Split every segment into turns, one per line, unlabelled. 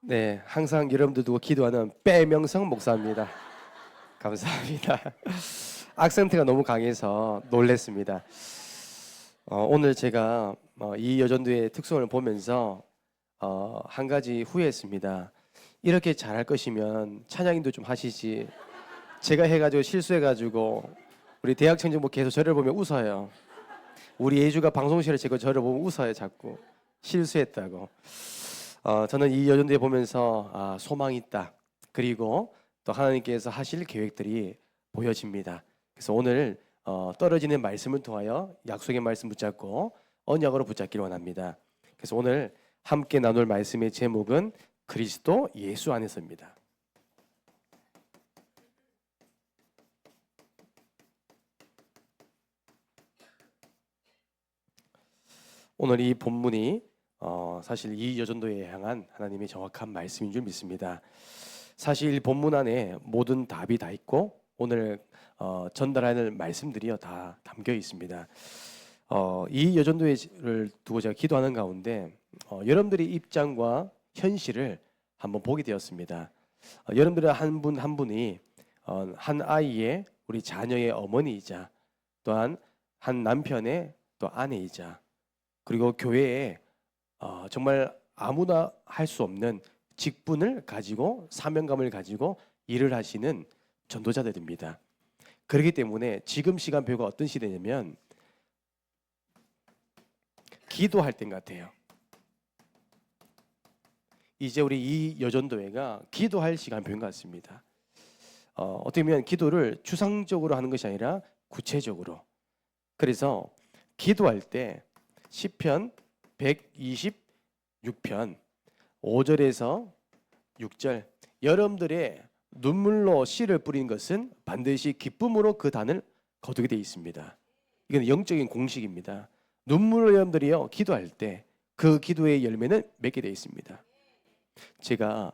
네, 항상 여러분들 두고 기도하는 빼명성 목사입니다. 감사합니다. 악센트가 너무 강해서 놀랬습니다. 오늘 제가 이 여전도의 특성을 보면서 한 가지 후회했습니다. 이렇게 잘할 것이면 찬양인도 좀 하시지. 제가 해가지고 실수해가지고 우리 대학 청년부 계속 저를 보면 웃어요. 우리 예주가 방송실에 제가 저를 보면 웃어요. 자꾸 실수했다고. 저는 이 여전도에 보면서 소망이 있다. 그리고 또 하나님께서 하실 계획들이 보여집니다. 그래서 오늘 떨어지는 말씀을 통하여 약속의 말씀 붙잡고 언약으로 붙잡기를 원합니다. 그래서 오늘 함께 나눌 말씀의 제목은 그리스도 예수 안에서입니다. 오늘 이 본문이 사실 이 여전도에 향한 하나님의 정확한 말씀인 줄 믿습니다. 사실 이 본문 안에 모든 답이 다 있고 오늘 전달하는 말씀들이요 다 담겨 있습니다. 이 여전도를 두고 제가 기도하는 가운데 여러분들의 입장과 현실을 한번 보게 되었습니다. 여러분들의 한 분 한 분이 한 아이의 우리 자녀의 어머니이자 또한 한 남편의 또 아내이자 그리고 교회에 정말 아무나 할 수 없는 직분을 가지고 사명감을 가지고 일을 하시는 전도자들입니다. 그렇기 때문에 지금 시간표가 어떤 시대냐면 기도할 땐 같아요. 이제 우리 이 여전도회가 기도할 시간표인 것 같습니다. 어떻게 보면 기도를 추상적으로 하는 것이 아니라 구체적으로. 그래서 기도할 때 시편 126편 5절에서 6절 여러분들의 눈물로 씨를 뿌린 것은 반드시 기쁨으로 그 단을 거두게 되어 있습니다. 이건 영적인 공식입니다. 눈물로 여러분들이요 기도할 때 그 기도의 열매는 맺게 되어 있습니다. 제가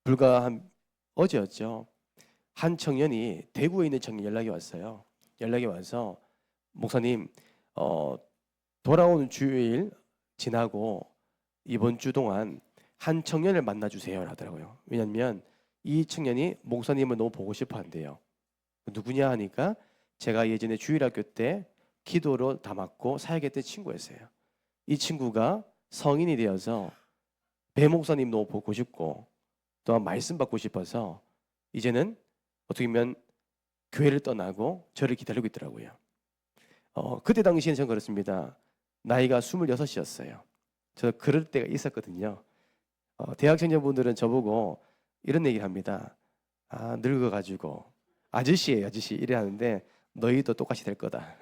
불과 한 어제였죠. 한 청년이 대구에 있는 청년 연락이 왔어요. 연락이 와서 목사님 돌아오는 주일 지나고 이번 주 동안 한 청년을 만나주세요 하더라고요. 왜냐하면 이 청년이 목사님을 너무 보고 싶어 한대요. 누구냐 하니까 제가 예전에 주일학교 때 기도로 담았고 사역했던 친구였어요. 이 친구가 성인이 되어서 배 목사님 너무 보고 싶고 또한 말씀 받고 싶어서 이제는 어떻게 보면 교회를 떠나고 저를 기다리고 있더라고요. 그때 당시에는 저는 그렇습니다. 나이가 26이었어요. 저 그럴 때가 있었거든요. 대학 청년분들은 저보고 이런 얘기를 합니다. 늙어가지고 아저씨예요, 아저씨 이래 하는데 너희도 똑같이 될 거다.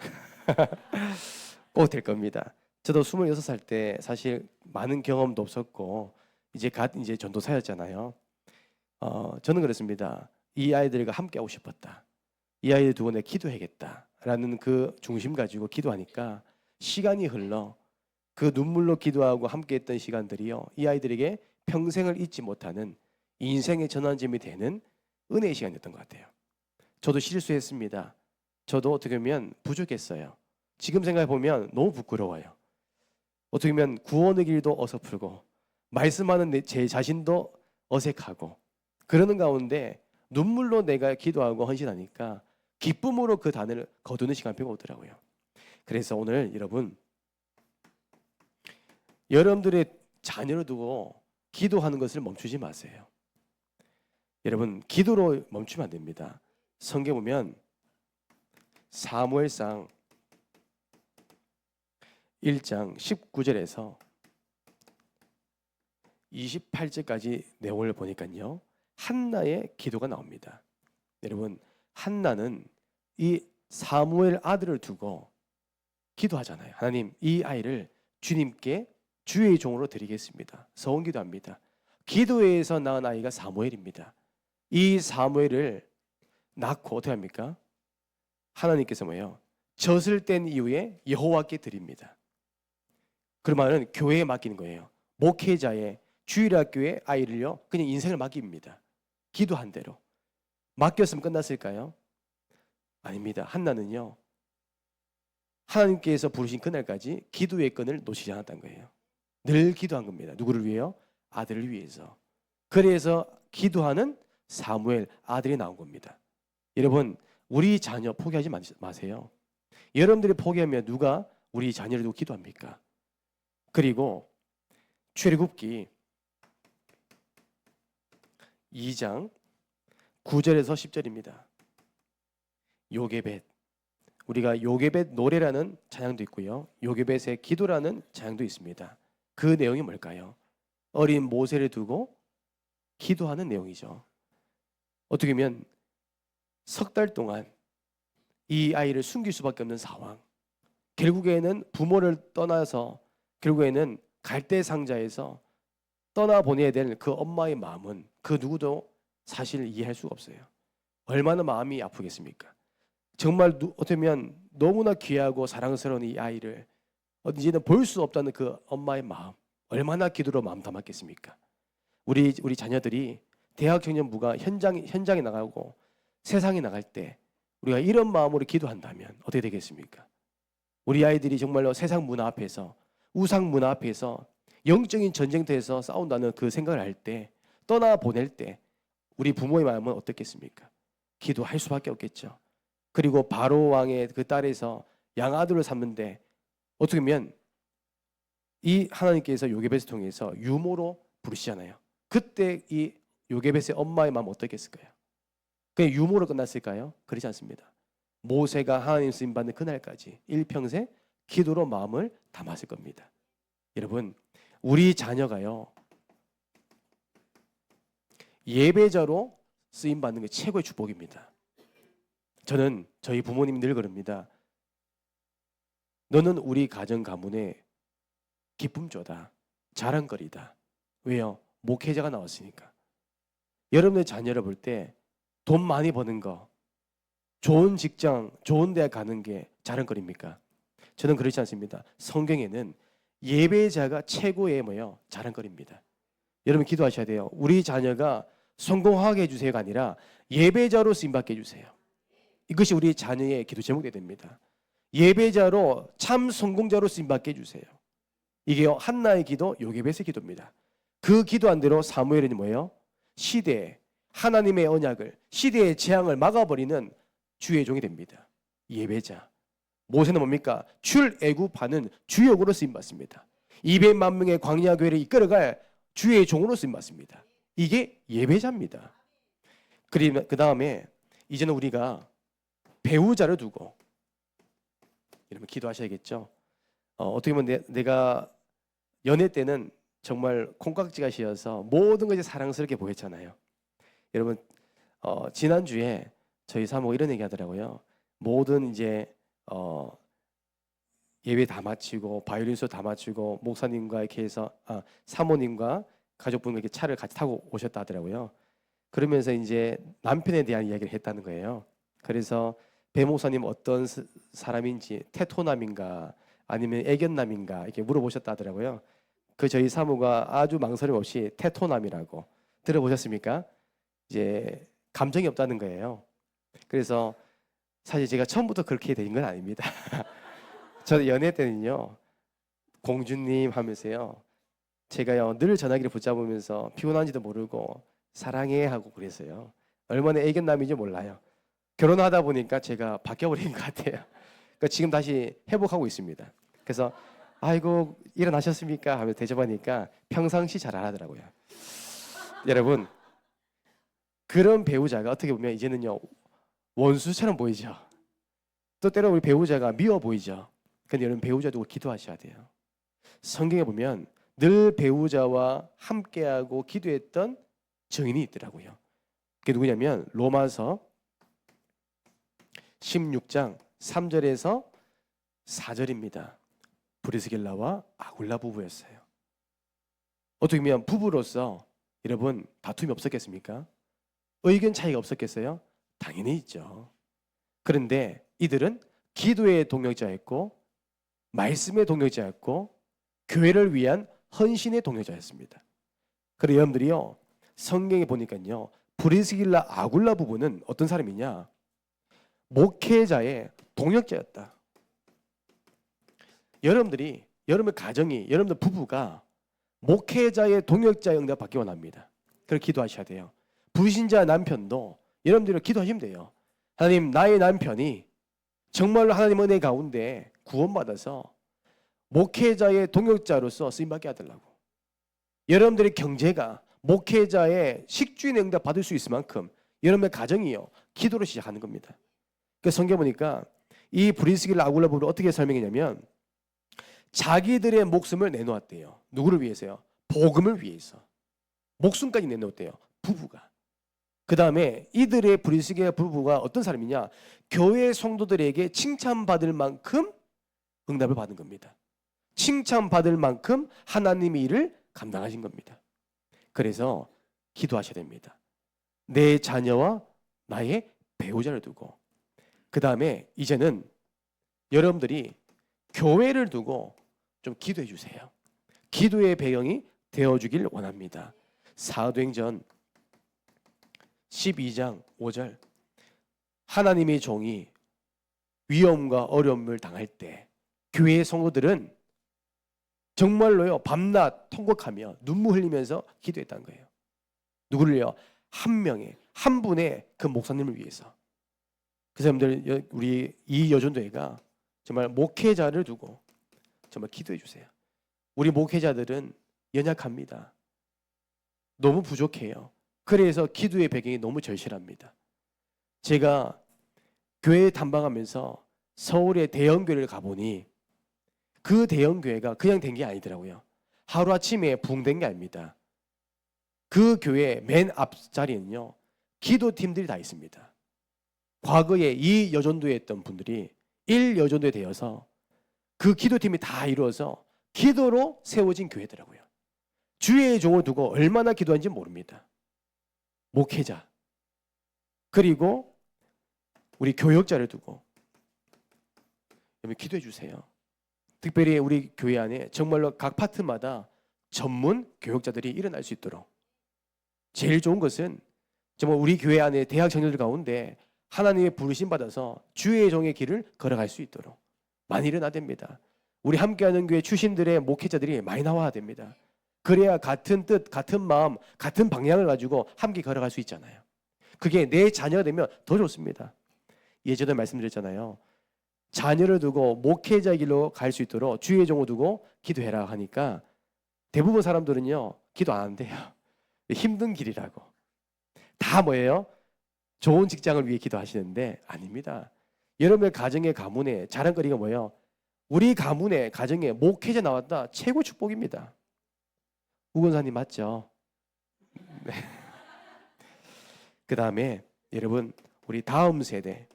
꼭 될 겁니다. 저도 26살 때 사실 많은 경험도 없었고 이제 전도사였잖아요. 저는 그렇습니다. 이 아이들과 함께 하고 싶었다. 이 아이들 두고 내가 기도해야겠다라는 그 중심 가지고 기도하니까 시간이 흘러 그 눈물로 기도하고 함께했던 시간들이요 이 아이들에게 평생을 잊지 못하는 인생의 전환점이 되는 은혜의 시간이었던 것 같아요. 저도 실수했습니다. 저도 어떻게 보면 부족했어요. 지금 생각해 보면 너무 부끄러워요. 어떻게 보면 구원의 길도 어설프고 말씀하는 제 자신도 어색하고 그러는 가운데 눈물로 내가 기도하고 헌신하니까 기쁨으로 그 단을 거두는 시간표가 오더라고요. 그래서 오늘 여러분들의 자녀를 두고 기도하는 것을 멈추지 마세요. 여러분 기도로 멈추면 안 됩니다. 성경 보면 사무엘상 1장 19절에서 28절까지 내용을 보니까요 한나의 기도가 나옵니다. 여러분 한나는 이 사무엘 아들을 두고 기도하잖아요. 하나님 이 아이를 주님께 주의 종으로 드리겠습니다. 서원 기도합니다. 기도에서 낳은 아이가 사무엘입니다. 이 사무엘을 낳고 어떻게 합니까? 하나님께서 뭐예요? 젖을 뗀 이후에 여호와께 드립니다. 그 말은 교회에 맡기는 거예요. 목회자의 주일학교의 아이를요 그냥 인생을 맡깁니다. 기도한 대로. 맡겼으면 끝났을까요? 아닙니다. 한나는요 하나님께서 부르신 그날까지 기도의 끈을 놓치지 않았다는 거예요. 늘 기도한 겁니다. 누구를 위해요? 아들을 위해서. 그래서 기도하는 사무엘 아들이 나온 겁니다. 여러분, 우리 자녀 포기하지 마세요. 여러분들이 포기하면 누가 우리 자녀를 두고 기도합니까? 그리고 출애굽기 2장 9절에서 10절입니다. 요게벳, 우리가 요게벳 노래라는 찬양도 있고요, 요게벳의 기도라는 찬양도 있습니다. 그 내용이 뭘까요? 어린 모세를 두고 기도하는 내용이죠. 어떻게 보면 석 달 동안 이 아이를 숨길 수밖에 없는 상황, 결국에는 부모를 떠나서 결국에는 갈대 상자에서 떠나보내야 될 그 엄마의 마음은 그 누구도 사실 이해할 수가 없어요. 얼마나 마음이 아프겠습니까? 정말 어떻게 보면 너무나 귀하고 사랑스러운 이 아이를 이제는 볼 수 없다는 그 엄마의 마음, 얼마나 기도로 마음 담았겠습니까? 우리 자녀들이 대학 청년부가 현장에 나가고 세상에 나갈 때 우리가 이런 마음으로 기도한다면 어떻게 되겠습니까? 우리 아이들이 정말로 세상 문화 앞에서, 우상 문화 앞에서, 영적인 전쟁터에서 싸운다는 그 생각을 할 때, 떠나 보낼 때 우리 부모의 마음은 어떻겠습니까? 기도할 수밖에 없겠죠. 그리고 바로 왕의 그 딸에서 양아들을 삼는데 어떻게 보면 이 하나님께서 요게벳을 통해서 유모로 부르시잖아요. 그때 이 요게벳의 엄마의 마음 어떻겠을까요? 그냥 유모로 끝났을까요? 그렇지 않습니다. 모세가 하나님 쓰임 받는 그날까지 일평생 기도로 마음을 담았을 겁니다. 여러분, 우리 자녀가요, 예배자로 쓰임 받는 게 최고의 축복입니다. 저는 저희 부모님이 늘 그럽니다. 너는 우리 가정 가문의 기쁨조다, 자랑거리다. 왜요? 목회자가 나왔으니까. 여러분의 자녀를 볼 때 돈 많이 버는 거, 좋은 직장, 좋은 대학 가는 게 자랑거리입니까? 저는 그렇지 않습니다. 성경에는 예배자가 최고의 뭐예요? 자랑거리입니다. 여러분 기도하셔야 돼요. 우리 자녀가 성공하게 해주세요가 아니라 예배자로 쓰임받게 해주세요. 이것이 우리 자녀의 기도 제목이 됩니다. 예배자로 참 성공자로 쓰임받게 해주세요. 이게 한나의 기도, 요게벳의 기도입니다. 그 기도한 대로 사무엘은 뭐예요? 시대에 하나님의 언약을, 시대의 재앙을 막아버리는 주의 종이 됩니다. 예배자. 모세는 뭡니까? 출애굽하는 주역으로 쓰임받습니다. 200만 명의 광야 교회를 이끌어갈 주의 종으로 쓰임받습니다. 이게 예배자입니다. 그 다음에 이제는 우리가 배우자를 두고 여러분 기도하셔야겠죠. 어떻게 보면 내가 연애 때는 정말 콩깍지가 씌어서 모든 것이 사랑스럽게 보였잖아요. 여러분 지난주에 저희 사모가 이런 얘기 하더라고요. 모든 이제 예배 다 마치고 바이올린 수업 다 마치고 목사님과 이렇게 해서 사모님과 가족분과 이렇게 차를 같이 타고 오셨다 하더라고요. 그러면서 이제 남편에 대한 이야기를 했다는 거예요. 그래서 배 목사님 어떤 사람인지 테토남인가 아니면 애견남인가 이렇게 물어보셨다 하더라고요. 그 저희 사모가 아주 망설임 없이 테토남이라고. 들어보셨습니까? 이제 감정이 없다는 거예요. 그래서 사실 제가 처음부터 그렇게 된 건 아닙니다. 저는 연애 때는요, 공주님 하면서요, 제가요 늘 전화기를 붙잡으면서 피곤한지도 모르고 사랑해 하고 그랬어요. 얼마나 애견남인지 몰라요. 결혼하다 보니까 제가 바뀌어버린 것 같아요. 그러니까 지금 다시 회복하고 있습니다. 그래서 아이고 일어나셨습니까? 하면서 대접하니까 평상시 잘 안 하더라고요. 여러분, 그런 배우자가 어떻게 보면 이제는요 원수처럼 보이죠. 또 때로 우리 배우자가 미워 보이죠. 근데 여러분 배우자 두고 기도하셔야 돼요. 성경에 보면 늘 배우자와 함께하고 기도했던 증인이 있더라고요. 그게 누구냐면 로마서 16장 3절에서 4절입니다. 브리스길라와 아굴라 부부였어요. 어떻게 보면 부부로서 여러분 다툼이 없었겠습니까? 의견 차이가 없었겠어요? 당연히 있죠. 그런데 이들은 기도의 동역자였고 말씀의 동역자였고 교회를 위한 헌신의 동역자였습니다. 그리고 여러분들이요 성경에 보니까요 브리스길라 아굴라 부부는 어떤 사람이냐? 목회자의 동역자였다. 여러분들 가정이, 여러분들 부부가 목회자의 동역자의 응답 받기 원합니다. 그렇게 기도하셔야 돼요. 불신자 남편도 여러분들이 기도하시면 돼요. 하나님, 나의 남편이 정말로 하나님 은혜 가운데 구원받아서 목회자의 동역자로서 쓰임받게 하더라고. 여러분들의 경제가 목회자의 식주인 응답 받을 수 있을 만큼 여러분의 가정이요 기도로 시작하는 겁니다. 그 성경 보니까 이 브리스길라 아굴라 부부를 어떻게 설명했냐면 자기들의 목숨을 내놓았대요. 누구를 위해서요? 복음을 위해서. 목숨까지 내놓았대요. 부부가. 그 다음에 이들의 브리스길라 부부가 어떤 사람이냐? 교회 성도들에게 칭찬받을 만큼 응답을 받은 겁니다. 칭찬받을 만큼 하나님의 일을 감당하신 겁니다. 그래서 기도하셔야 됩니다. 내 자녀와 나의 배우자를 두고, 그 다음에 이제는 여러분들이 교회를 두고 좀 기도해 주세요. 기도의 배경이 되어주길 원합니다. 사도행전 12장 5절, 하나님의 종이 위험과 어려움을 당할 때 교회의 성도들은 정말로요 밤낮 통곡하며 눈물 흘리면서 기도했다는 거예요. 누구를요? 한 분의 그 목사님을 위해서. 그래서 여러분들, 우리 이 여전도회가 정말 목회자를 두고 정말 기도해 주세요. 우리 목회자들은 연약합니다. 너무 부족해요. 그래서 기도의 배경이 너무 절실합니다. 제가 교회 탐방하면서 서울의 대형교회를 가보니 그 대형교회가 그냥 된 게 아니더라고요. 하루아침에 부흥된 게 아닙니다. 그 교회 맨 앞자리에는요 기도팀들이 다 있습니다. 과거에 이 여전도에 했던 분들이 1여전도에 되어서 그 기도팀이 다 이루어서 기도로 세워진 교회더라고요. 주의 종을 두고 얼마나 기도한지 모릅니다. 목회자 그리고 우리 교역자를 두고 여러분 기도해 주세요. 특별히 우리 교회 안에 정말로 각 파트마다 전문 교역자들이 일어날 수 있도록. 제일 좋은 것은 정말 우리 교회 안에 대학 청년들 가운데 하나님의 부르심 받아서 주의 종의 길을 걸어갈 수 있도록 많이 일어나야 됩니다. 우리 함께하는 교회 출신들의 목회자들이 많이 나와야 됩니다. 그래야 같은 뜻, 같은 마음, 같은 방향을 가지고 함께 걸어갈 수 있잖아요. 그게 내 자녀가 되면 더 좋습니다. 예전에 말씀드렸잖아요. 자녀를 두고 목회자 길로 갈 수 있도록 주의 종을 두고 기도해라 하니까 대부분 사람들은요 기도 안 한대요. 힘든 길이라고. 다 뭐예요? 좋은 직장을 위해 기도하시는데 아닙니다. 여러분의 가정의 가문에 자랑거리가 뭐예요? 우리 가문에 가정에 목회자 나왔다. 최고 축복입니다. 우건사님 맞죠? 네. 그 다음에 여러분 우리 다음 세대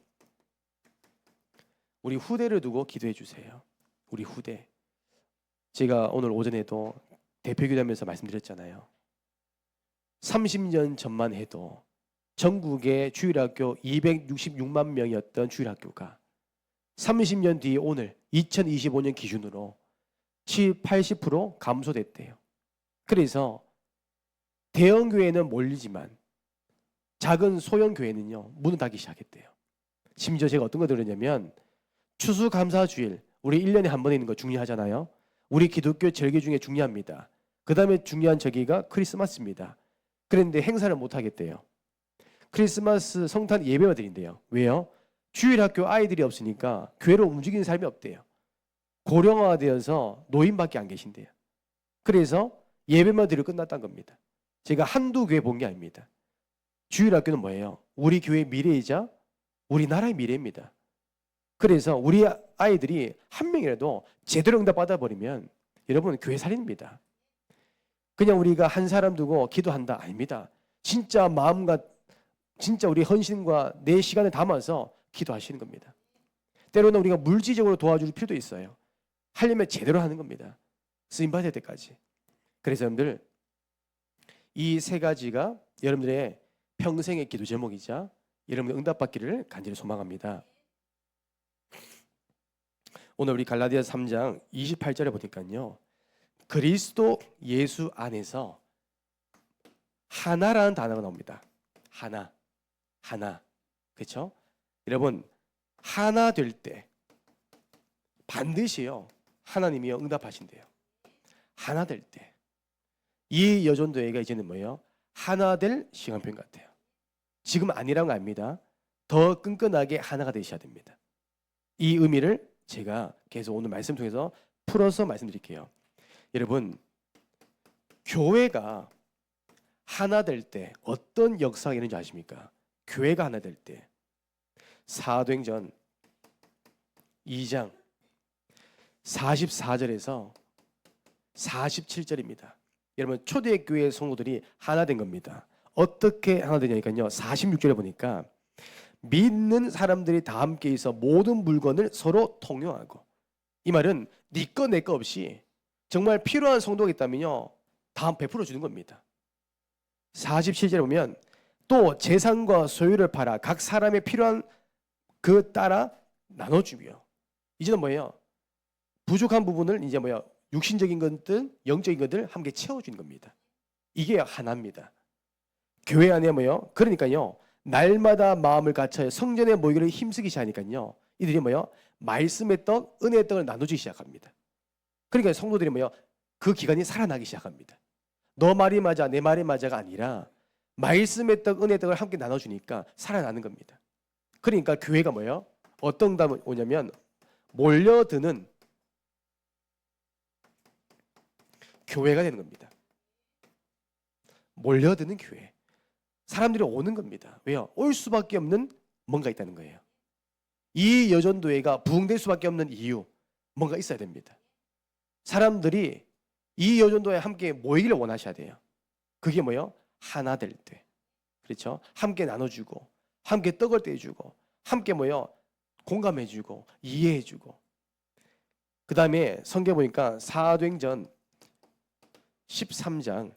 우리 후대를 두고 기도해 주세요. 우리 후대. 제가 오늘 오전에도 대표기도하면서 말씀드렸잖아요. 30년 전만 해도 전국의 주일학교 266만 명이었던 주일학교가 30년 뒤에 오늘 2025년 기준으로 80% 감소됐대요. 그래서 대형 교회는 몰리지만 작은 소형 교회는요 문을 닫기 시작했대요. 심지어 제가 어떤 거 들었냐면 추수감사주일 우리 1년에 한 번 있는 거 중요하잖아요. 우리 기독교 절기 중에 중요합니다. 그 다음에 중요한 절기가 크리스마스입니다. 그런데 행사를 못 하겠대요. 크리스마스 성탄 예배만 드린대요. 왜요? 주일학교 아이들이 없으니까 교회로 움직이는 사람이 없대요. 고령화되어서 노인밖에 안 계신대요. 그래서 예배만 드리고 끝났다는 겁니다. 제가 한두 교회 본 게 아닙니다. 주일학교는 뭐예요? 우리 교회의 미래이자 우리나라의 미래입니다. 그래서 우리 아이들이 한 명이라도 제대로 응답 받아버리면 여러분 교회 살인입니다. 그냥 우리가 한 사람 두고 기도한다 아닙니다. 진짜 마음과 진짜 우리 헌신과 내 시간을 담아서 기도하시는 겁니다. 때로는 우리가 물질적으로 도와줄 필요도 있어요. 하려면 제대로 하는 겁니다. 쓰임받을 때까지. 그래서 여러분들 이 세 가지가 여러분들의 평생의 기도 제목이자 여러분들 응답받기를 간절히 소망합니다. 오늘 우리 갈라디아 3장 28절에 보니까요. 그리스도 예수 안에서 하나라는 단어가 나옵니다. 하나. 그렇죠? 여러분 하나 될 때 반드시요 하나님이요 응답하신대요. 하나 될 때 이 여전도회가 이제는 뭐예요? 하나 될 시간표인 것 같아요. 지금 아니라는 거 아닙니다. 더 끈끈하게 하나가 되셔야 됩니다. 이 의미를 제가 계속 오늘 말씀 통해서 풀어서 말씀드릴게요. 여러분, 교회가 하나 될 때 어떤 역사가 있는지 아십니까? 교회가 하나 될 때 사도행전 2장 44절에서 47절입니다. 여러분, 초대교회 성도들이 하나 된 겁니다. 어떻게 하나 되냐니까요. 46절에 보니까 믿는 사람들이 다 함께 있어 모든 물건을 서로 통용하고, 이 말은 네 거 내 거 없이 정말 필요한 성도가 있다면요, 다 베풀어 주는 겁니다. 47절에 보면 또 재산과 소유를 팔아 각 사람의 필요한 그 따라 나눠주며, 이제는 뭐예요? 부족한 부분을 이제 뭐야, 육신적인 것들, 영적인 것들 함께 채워주는 겁니다. 이게 하나입니다. 교회 안에 뭐요? 그러니까요, 날마다 마음을 갖춰 성전에 모이기를 힘쓰기 시작하니까요, 이들이 뭐요? 말씀의 떡, 은혜의 떡을 나눠주기 시작합니다. 그러니까 성도들이 뭐요? 그 기간이 살아나기 시작합니다. 너 말이 맞아, 내 말이 맞아가 아니라 말씀의 떡, 은혜의 떡을 함께 나눠주니까 살아나는 겁니다. 그러니까 교회가 뭐예요? 어떤 답이 오냐면 몰려드는 교회가 되는 겁니다. 몰려드는 교회. 사람들이 오는 겁니다. 왜요? 올 수밖에 없는 뭔가 있다는 거예요. 이 여전도회가 부흥될 수밖에 없는 이유, 뭔가 있어야 됩니다. 사람들이 이 여전도회에 함께 모이기를 원하셔야 돼요. 그게 뭐예요? 하나 될 때. 그렇죠? 함께 나눠주고, 함께 떡을 떼주고, 함께 뭐예요? 공감해주고, 이해해주고. 그 다음에 성경 보니까 사도행전 13장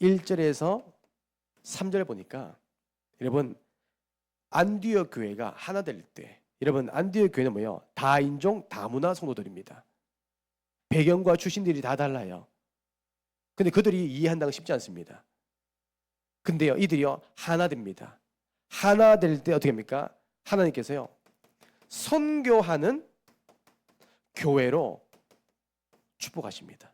1절에서 3절 보니까, 여러분, 안디옥 교회가 하나 될 때, 여러분, 안디옥 교회는 뭐예요? 다인종 다문화 성도들입니다. 배경과 출신들이 다 달라요. 근데 그들이 이해한다는 건 쉽지 않습니다. 근데요, 이들이요 하나 됩니다. 하나 될 때 어떻게 합니까? 하나님께서요 선교하는 교회로 축복하십니다.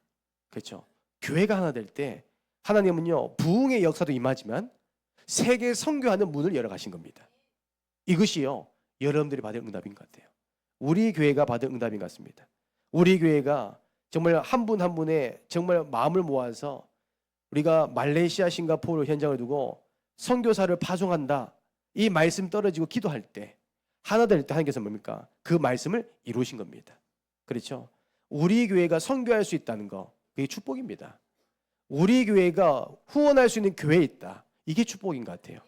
그렇죠? 교회가 하나 될 때 하나님은요 부흥의 역사도 임하지만 세계 선교하는 문을 열어 가신 겁니다. 이것이요 여러분들이 받을 응답인 것 같아요. 우리 교회가 받을 응답인 것 같습니다. 우리 교회가 정말 한 분 한 분의 정말 마음을 모아서 우리가 말레이시아, 싱가포르 현장을 두고 선교사를 파송한다, 이 말씀 떨어지고 기도할 때 하나 될 때 하나님께서 뭡니까? 그 말씀을 이루신 겁니다. 그렇죠? 우리 교회가 선교할 수 있다는 거, 그게 축복입니다. 우리 교회가 후원할 수 있는 교회에 있다, 이게 축복인 것 같아요.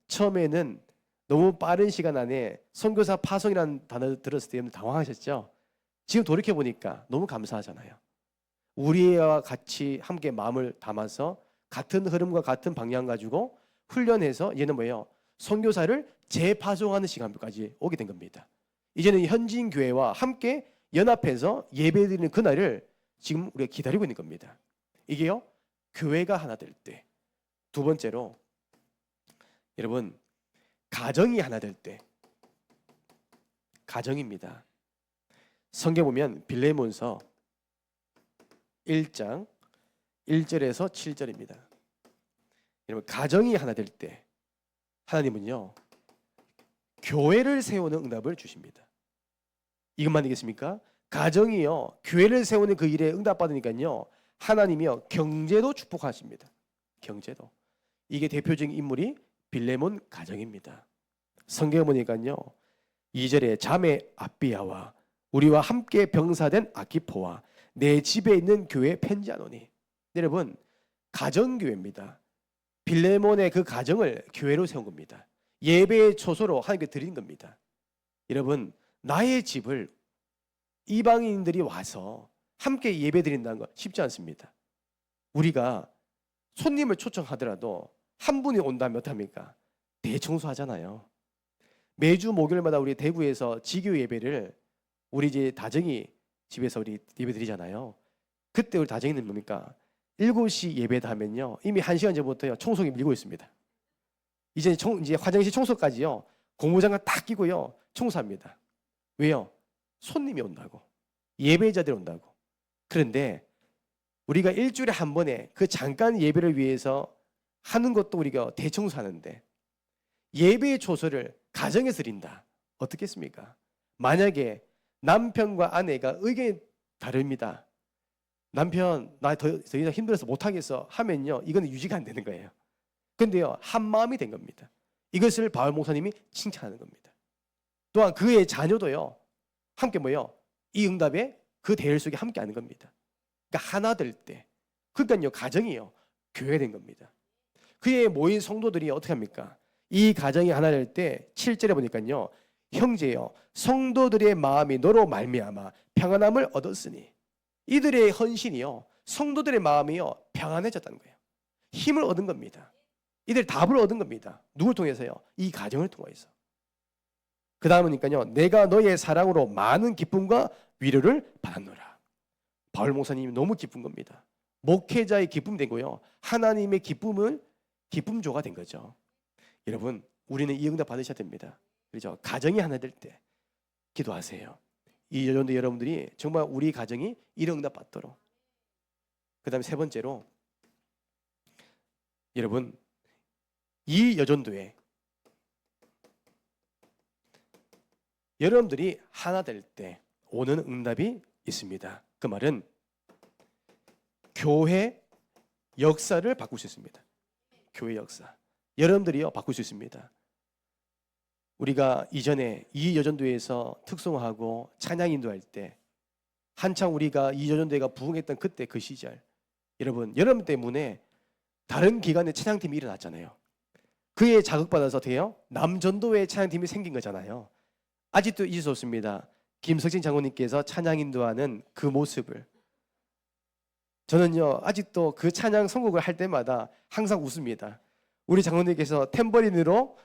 처음에는 너무 빠른 시간 안에 선교사 파송이라는 단어 들었을 때 여러분 당황하셨죠? 지금 돌이켜보니까 너무 감사하잖아요. 우리와 같이 함께 마음을 담아서 같은 흐름과 같은 방향 가지고 훈련해서 얘는 뭐예요? 선교사를 재파송하는 시간까지 오게 된 겁니다. 이제는 현지인 교회와 함께 연합해서 예배드리는 그날을 지금 우리가 기다리고 있는 겁니다. 이게요 교회가 하나 될 때. 두 번째로 여러분, 가정이 하나 될 때. 가정입니다. 성경 보면 빌레몬서 1장 1절에서 7절입니다. 여러분, 가정이 하나 될 때 하나님은요 교회를 세우는 응답을 주십니다. 이것만 되겠습니까? 가정이요 교회를 세우는 그 일에 응답받으니까요 하나님이요 경제도 축복하십니다. 경제도. 이게 대표적인 인물이 빌레몬 가정입니다. 성경에 보니까요 2절에 자매 아비야와 우리와 함께 병사된 아키포와 내 집에 있는 교회에 편지하노니. 여러분, 가정교회입니다. 빌레몬의 그 가정을 교회로 세운 겁니다. 예배의 초소로 하나님께 드리는 겁니다. 여러분, 나의 집을 이방인들이 와서 함께 예배 드린다는 거 쉽지 않습니다. 우리가 손님을 초청하더라도 한 분이 온다면 어떡합니까? 대청소하잖아요. 매주 목요일마다 우리 대구에서 지교 예배를 우리 이제 다정이 집에서 우리 예배 드리잖아요. 그때 우리 다정이는 뭡니까? 7시 예배다 하면요 이미 1시간 전부터 청소기 밀고 있습니다. 이제 화장실 청소까지요 고무장갑 딱 끼고요 청소합니다. 왜요? 손님이 온다고, 예배자들이 온다고. 그런데 우리가 일주일에 한 번에 그 잠깐 예배를 위해서 하는 것도 우리가 대청소하는데 예배의 초소를 가정에서 드린다. 어떻겠습니까? 만약에 남편과 아내가 의견이 다릅니다. 남편 나 더 이상 힘들어서 못하겠어 하면요, 이거는 유지가 안 되는 거예요. 근데요, 한 마음이 된 겁니다. 이것을 바울 목사님이 칭찬하는 겁니다. 또한 그의 자녀도요, 함께 뭐요? 이 응답에 그 대열 속에 함께 하는 겁니다. 그러니까 하나 될 때, 그러니까요, 가정이요, 교회 된 겁니다. 그의 모인 성도들이 어떻게 합니까? 이 가정이 하나 될 때 7절에 보니까요, 형제여 성도들의 마음이 너로 말미암아 평안함을 얻었으니, 이들의 헌신이요, 성도들의 마음이요, 평안해졌다는 거예요. 힘을 얻은 겁니다. 이들 답을 얻은 겁니다. 누굴 통해서요? 이 가정을 통해서. 그 다음으니까요, 내가 너의 사랑으로 많은 기쁨과 위로를 받았노라. 바울 목사님이 너무 기쁜 겁니다. 목회자의 기쁨 되고요, 하나님의 기쁨조가 된 거죠. 여러분, 우리는 이 응답 받으셔야 됩니다. 그렇죠? 가정이 하나 될 때 기도하세요. 이 여전도 여러분들이 정말 우리 가정이 이런 응답 받도록. 그 다음에 세 번째로, 여러분, 이 여전도에 여러분들이 하나 될 때 오는 응답이 있습니다. 그 말은 교회 역사를 바꿀 수 있습니다. 교회 역사. 여러분들이요, 바꿀 수 있습니다. 우리가 이전에 이 여전도에서 특송하고 찬양 인도할 때, 한창 우리가 이 여전도회가 부흥했던 그때 그 시절, 여러분 때문에 다른 기관의 찬양팀이 일어났잖아요. 그에 자극받아서 돼요, 남전도회 찬양팀이 생긴 거잖아요. 아직도 잊을 수 없습니다. 김석진 장로님께서 찬양 인도하는 그 모습을. 저는요, 아직도 그 찬양 선곡을 할 때마다 항상 웃습니다. 우리 장로님께서 탬버린으로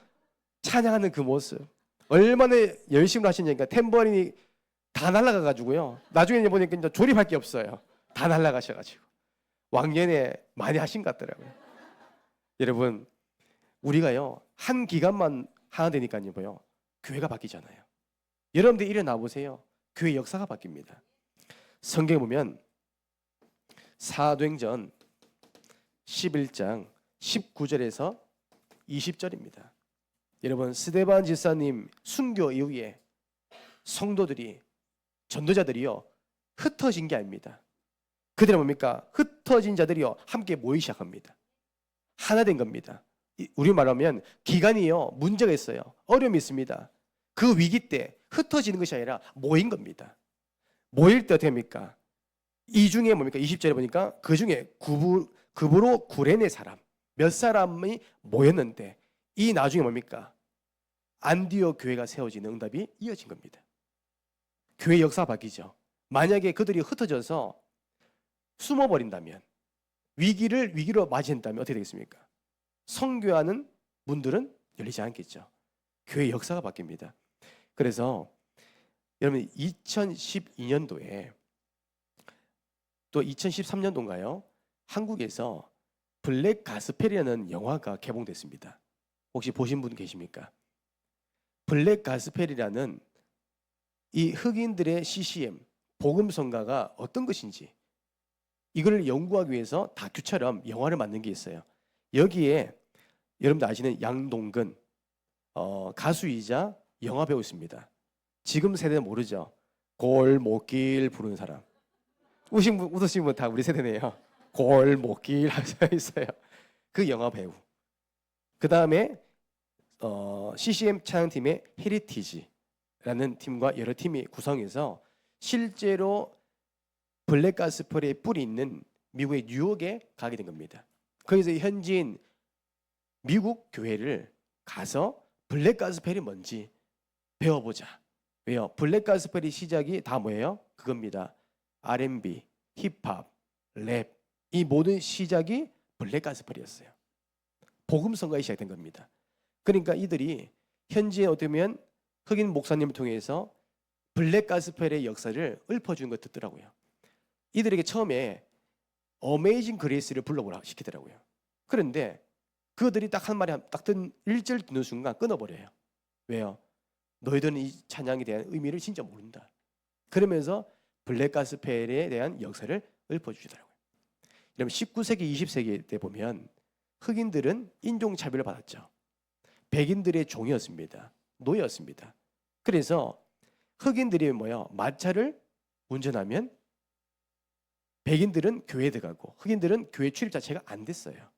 찬양하는 그 모습, 얼마나 열심히 하시냐니까. 탬버린이 다 날아가가지고요, 나중에 보니까 이제 조립할 게 없어요. 다 날아가셔가지고. 왕년에 많이 하신 것 같더라고요. 여러분, 우리가요, 한 기간만 하나 되니까요, 뭐요, 교회가 바뀌잖아요. 여러분들 일어나 보세요. 교회 역사가 바뀝니다. 성경에 보면 사도행전 11장 19절에서 20절입니다. 여러분, 스데반 집사님 순교 이후에 성도들이, 전도자들이요, 흩어진 게 아닙니다. 그들은 뭡니까? 흩어진 자들이요, 함께 모이기 시작합니다. 하나 된 겁니다. 우리 말하면 기간이요, 문제가 있어요. 어려움이 있습니다. 그 위기 때 흩어지는 것이 아니라 모인 겁니다. 모일 때 어떻게 합니까? 이 중에 뭡니까? 20절에 보니까 그 중에 급으로 구레네 사람 몇 사람이 모였는데, 이 나중에 뭡니까? 안디옥 교회가 세워지는 응답이 이어진 겁니다. 교회 역사가 바뀌죠. 만약에 그들이 흩어져서 숨어버린다면, 위기로 맞이한다면 어떻게 되겠습니까? 선교하는 문들은 열리지 않겠죠. 교회 역사가 바뀝니다. 그래서 여러분, 2012년도에 또 2013년도인가요? 한국에서 블랙 가스펠이라는 영화가 개봉됐습니다. 혹시 보신 분 계십니까? 블랙 가스펠이라는 이 흑인들의 CCM, 복음성가가 어떤 것인지, 이걸 연구하기 위해서 다큐처럼 영화를 만든 게 있어요. 여기에 여러분들 아시는 양동근, 가수이자 영화배우입니다. 지금 세대는 모르죠. 골목길 부르는 사람. 웃으신 분 다 우리 세대네요. 골목길 하셔 있어요. 그 영화배우. 그 다음에 CCM 찬양팀의 헤리티지라는 팀과 여러 팀이 구성해서 실제로 블랙 가스펠의 뿌리 있는 미국의 뉴욕에 가게 된 겁니다. 거기서 현지인 미국 교회를 가서 블랙 가스펠이 뭔지 배워보자. 왜요? 블랙 가스펠의 시작이 다 뭐예요? 그겁니다. R&B, 힙합, 랩, 이 모든 시작이 블랙 가스펠이었어요. 복음성가에 시작된 겁니다. 그러니까 이들이 현지에 어쩌면 흑인 목사님을 통해서 블랙 가스펠의 역사를 읊어주는 걸 듣더라고요. 이들에게 처음에 어메이징 그레이스를 불러보라 시키더라고요. 그런데 그들이 딱 한 말이 딱 든 1절 듣는 순간 끊어버려요. 왜요? 너희들은 이 찬양에 대한 의미를 진짜 모른다. 그러면서 블랙 가스펠에 대한 역사를 읊어주시더라고요. 여러분 19세기, 20세기 때 보면 흑인들은 인종차별을 받았죠. 백인들의 종이었습니다. 노예였습니다. 그래서 흑인들이 마차를 운전하면 백인들은 교회에 들어가고 흑인들은 교회 출입 자체가 안 됐어요.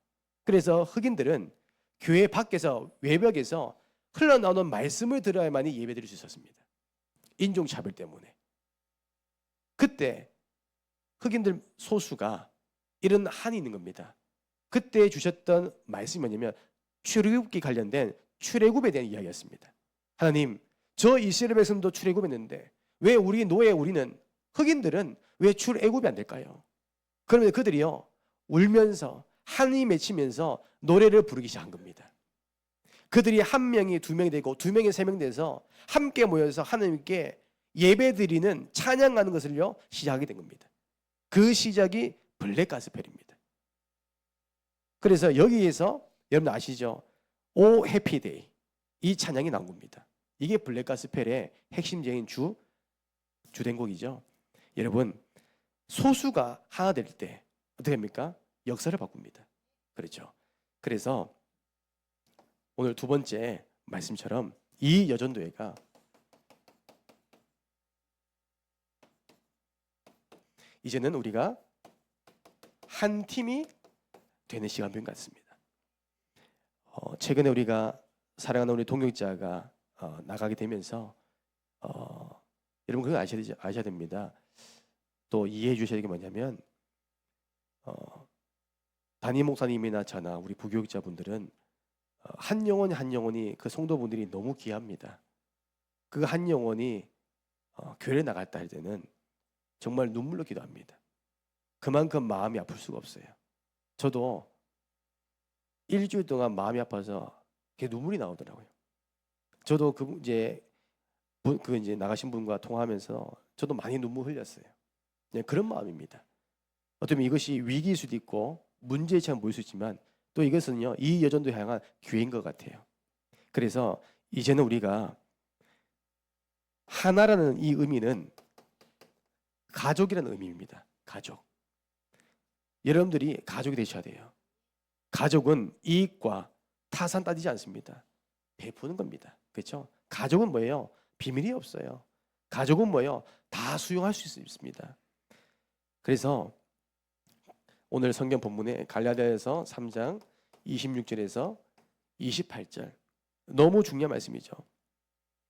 그래서 흑인들은 교회 밖에서 외벽에서 흘러나오는 말씀을 들어야만이 예배드릴 수 있었습니다. 인종차별 때문에. 그때 흑인들 소수가 이런 한이 있는 겁니다. 그때 주셨던 말씀이 뭐냐면 출애굽기 관련된 출애굽에 대한 이야기였습니다. 하나님, 저 이스라엘 백성도 출애굽했는데 왜 우리는 흑인들은 왜 출애굽이 안 될까요? 그러면 그들이요 울면서 하나님 외치면서 노래를 부르기 시작한 겁니다. 그들이 한 명이 두 명이 되고 두 명이 세 명 돼서 함께 모여서 하나님께 예배드리는 찬양하는 것을요 시작하게 된 겁니다. 그 시작이 블랙 가스펠입니다. 그래서 여기에서 여러분 아시죠? 오 해피데이 이 찬양이 나온 겁니다. 이게 블랙 가스펠의 핵심적인 주된곡이죠. 여러분 소수가 하나 될 때 어떻게 합니까? 역사를 바꿉니다. 그렇죠. 그래서 오늘 두 번째 말씀처럼 이 여전도회가 이제는 우리가 한 팀이 되는 시간인 것 같습니다. 최근에 우리가 사랑하는 우리 동역자가 나가게 되면서 여러분 그거 아셔야 됩니다. 또 이해해 주셔야 될 게 뭐냐면 담임 목사님이나 저나 우리 부교육자분들은 한 영혼이 그 성도분들이 너무 귀합니다. 그 한 영혼이 교회에 나갔다 할 때는 정말 눈물로 기도합니다. 그만큼 마음이 아플 수가 없어요. 저도 일주일 동안 마음이 아파서 눈물이 나오더라고요. 저도 이제 나가신 분과 통화하면서 저도 많이 눈물 흘렸어요. 그런 마음입니다. 어쩌면 이것이 위기일 수도 있고 문제처럼 보일 수 있지만 또 이것은요 이 여전도 향한 기회인 것 같아요. 그래서 이제는 우리가 하나라는 이 의미는 가족이라는 의미입니다. 가족. 여러분들이 가족이 되셔야 돼요. 가족은 이익과 타산 따지지 않습니다. 베푸는 겁니다. 그렇죠? 가족은 뭐예요? 비밀이 없어요. 가족은 뭐예요? 다 수용할 수 있습니다. 그래서 오늘 성경 본문에 갈라디아서 3장 26절에서 28절 너무 중요한 말씀이죠.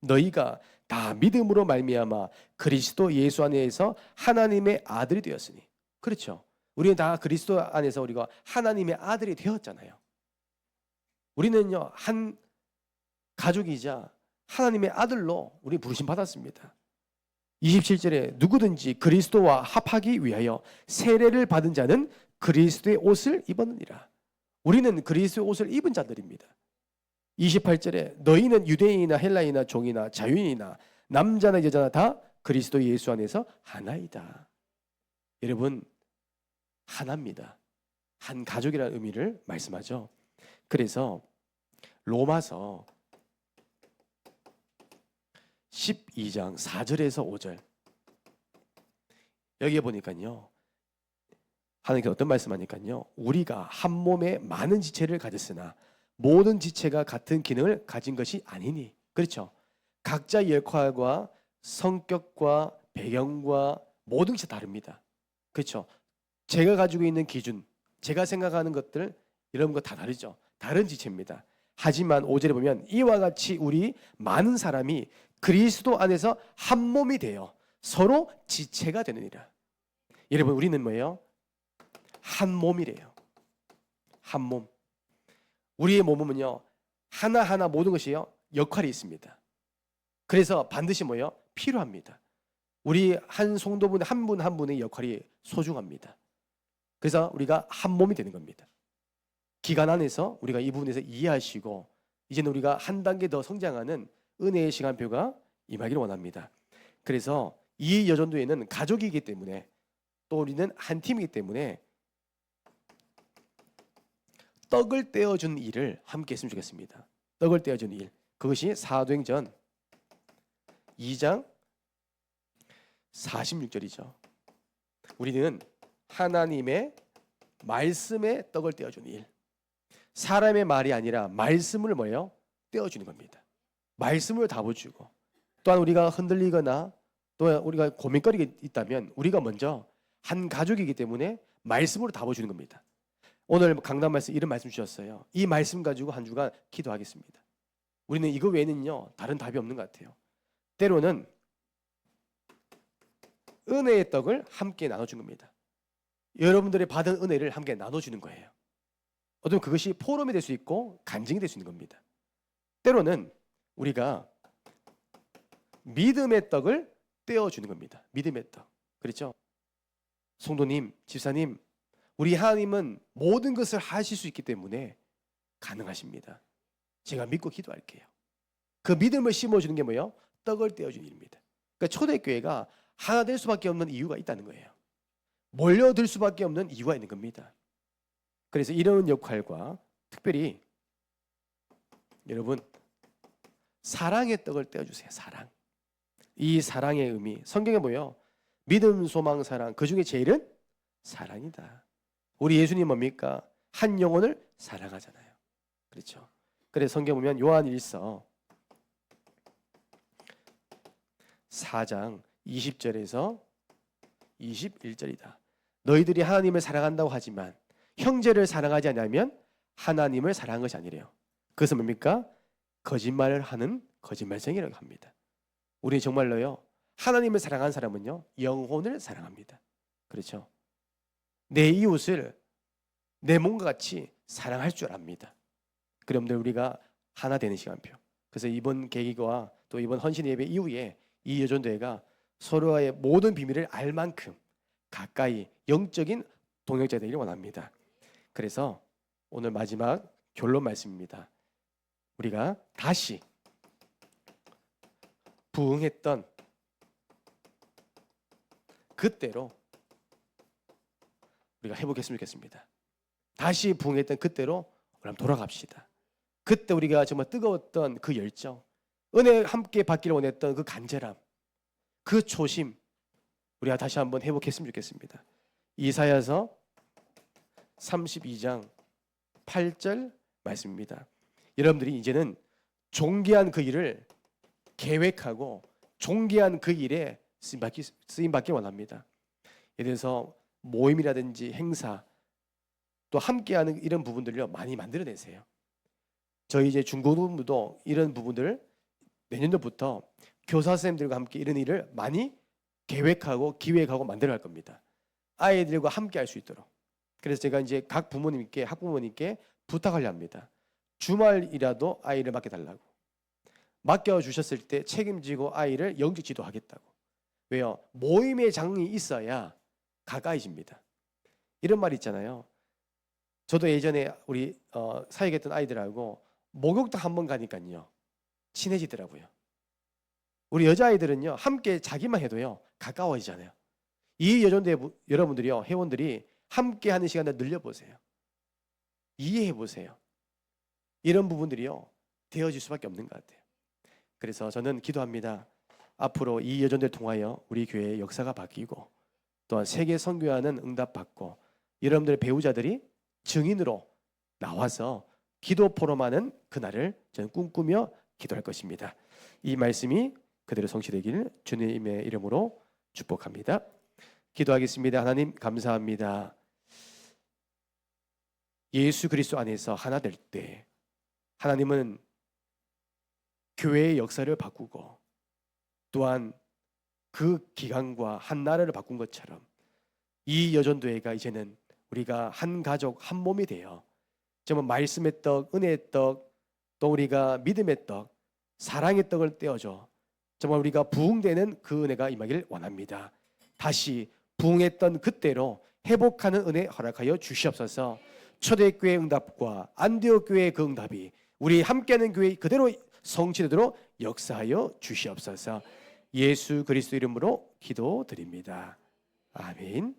너희가 다 믿음으로 말미암아 그리스도 예수 안에서 하나님의 아들이 되었으니. 그렇죠. 우리는 다 그리스도 안에서 우리가 하나님의 아들이 되었잖아요. 우리는요 한 가족이자 하나님의 아들로 우리 부르심 받았습니다. 27절에 누구든지 그리스도와 합하기 위하여 세례를 받은 자는 그리스도의 옷을 입었느니라. 우리는 그리스도의 옷을 입은 자들입니다. 28절에 너희는 유대인이나 헬라인이나 종이나 자유인이나 남자나 여자나 다 그리스도 예수 안에서 하나이다. 여러분 하나입니다. 한 가족이라는 의미를 말씀하죠. 그래서 로마서 12장 4절에서 5절 여기에 보니까요 하나님께서 어떤 말씀하니까요 우리가 한 몸에 많은 지체를 가졌으나 모든 지체가 같은 기능을 가진 것이 아니니. 그렇죠. 각자의 역할과 성격과 배경과 모든 것이 다릅니다. 그렇죠. 제가 가지고 있는 기준, 제가 생각하는 것들 이런 거 다 다르죠. 다른 지체입니다. 하지만 5절에 보면 이와 같이 우리 많은 사람이 그리스도 안에서 한 몸이 되어 서로 지체가 되느니라. 여러분 우리는 뭐예요? 한 몸이래요. 한 몸. 우리의 몸은요 하나하나 모든 것이요 역할이 있습니다. 그래서 반드시 뭐예요? 필요합니다. 우리 한 성도분 한 분 한 분의 역할이 소중합니다. 그래서 우리가 한 몸이 되는 겁니다. 기간 안에서 우리가 이 부분에서 이해하시고 이제는 우리가 한 단계 더 성장하는 은혜의 시간표가 임하기를 원합니다. 그래서 이 여전도에는 가족이기 때문에 또 우리는 한 팀이기 때문에 떡을 떼어준 일을 함께 했으면 좋겠습니다. 떡을 떼어준 일. 그것이 사도행전 2장 46절이죠. 우리는 하나님의 말씀의 떡을 떼어주는 일. 사람의 말이 아니라 말씀을 뭐예요? 떼어주는 겁니다. 말씀을 답어주고, 또한 우리가 흔들리거나 또 우리가 고민거리가 있다면 우리가 먼저 한 가족이기 때문에 말씀으로 답어주는 겁니다. 오늘 강단 말씀 이런 말씀 주셨어요. 이 말씀 가지고 한 주간 기도하겠습니다. 우리는 이거 외에는요 다른 답이 없는 것 같아요. 때로는 은혜의 떡을 함께 나눠준 겁니다. 여러분들이 받은 은혜를 함께 나눠주는 거예요. 어떤 그것이 포럼이 될 수 있고 간증이 될 수 있는 겁니다. 때로는 우리가 믿음의 떡을 떼어주는 겁니다. 믿음의 떡. 그렇죠? 성도님, 집사님, 우리 하나님은 모든 것을 하실 수 있기 때문에 가능하십니다. 제가 믿고 기도할게요. 그 믿음을 심어주는 게 뭐예요? 떡을 떼어주는 일입니다. 그러니까 초대교회가 하나 될 수밖에 없는 이유가 있다는 거예요. 몰려들 수밖에 없는 이유가 있는 겁니다. 그래서 이런 역할과 특별히 여러분 사랑의 떡을 떼어주세요. 사랑. 이 사랑의 의미 성경에 뭐예요? 믿음, 소망, 사랑 그 중에 제일은 사랑이다. 우리 예수님 뭡니까? 한 영혼을 사랑하잖아요. 그렇죠? 그래서 성경 보면 요한일서 4장 20절에서 21절이다. 너희들이 하나님을 사랑한다고 하지만 형제를 사랑하지 않으면 하나님을 사랑한 것이 아니래요. 그것은 뭡니까? 거짓말을 하는 거짓말쟁이라고 합니다. 우리 정말로요 하나님을 사랑하는 사람은요 영혼을 사랑합니다. 그렇죠? 내 이웃을 내 몸과 같이 사랑할 줄 압니다. 그럼들 우리가 하나 되는 시간표. 그래서 이번 계기와 또 이번 헌신 예배 이후에 이 여전대회가 서로의 모든 비밀을 알 만큼 가까이 영적인 동역자 되기를 원합니다. 그래서 오늘 마지막 결론 말씀입니다. 우리가 다시 부흥했던 그때로 우리가 해보겠으면 좋겠습니다. 다시 부흥했던 그때로 그럼 돌아갑시다. 그때 우리가 정말 뜨거웠던 그 열정, 은혜 함께 받기를 원했던 그 간절함, 그 초심 우리가 다시 한번 회복했으면 좋겠습니다. 이사야서 32장 8절 말씀입니다. 여러분들이 이제는 존귀한 그 일을 계획하고 존귀한 그 일에 쓰임받기 원합니다. 예를 들어서 모임이라든지 행사 또 함께하는 이런 부분들을 많이 만들어내세요. 저희 이제 중고등부도 이런 부분들을 내년도부터 교사 선생님들과 함께 이런 일을 많이 계획하고 기획하고 만들어갈 겁니다. 아이들과 함께 할 수 있도록. 그래서 제가 이제 각 부모님께 학부모님께 부탁하려 합니다. 주말이라도 아이를 맡겨달라고. 맡겨주셨을 때 책임지고 아이를 영적 지도하겠다고. 왜요? 모임의 장이 있어야 가까이집니다. 이런 말 있잖아요. 저도 예전에 우리 사역했던 아이들하고 목욕탕 한번 가니까요 친해지더라고요. 우리 여자아이들은요 함께 자기만 해도요 가까워지잖아요. 이 여전대 여러분들이요 회원들이 함께 하는 시간을 늘려보세요. 이해해보세요. 이런 부분들이요 되어질 수밖에 없는 것 같아요. 그래서 저는 기도합니다. 앞으로 이 여전대를 통하여 우리 교회의 역사가 바뀌고 또한 세계 선교하는 응답받고 여러분들의 배우자들이 증인으로 나와서 기도 포럼하는 그날을 저는 꿈꾸며 기도할 것입니다. 이 말씀이 그대로 성취되기를 주님의 이름으로 축복합니다. 기도하겠습니다. 하나님 감사합니다. 예수 그리스도 안에서 하나 될 때 하나님은 교회의 역사를 바꾸고 또한 그 기간과 한 나라를 바꾼 것처럼 이 여전도회가 이제는 우리가 한 가족 한 몸이 되어 정말 말씀의 떡, 은혜의 떡, 또 우리가 믿음의 떡, 사랑의 떡을 떼어줘 정말 우리가 부흥되는 그 은혜가 임하기를 원합니다. 다시 부흥했던 그때로 회복하는 은혜 허락하여 주시옵소서. 초대교회 응답과 안디옥 교회의 그 응답이 우리 함께하는 교회 그대로 성취되도록 역사하여 주시옵소서. 예수 그리스도 이름으로 기도드립니다. 아멘.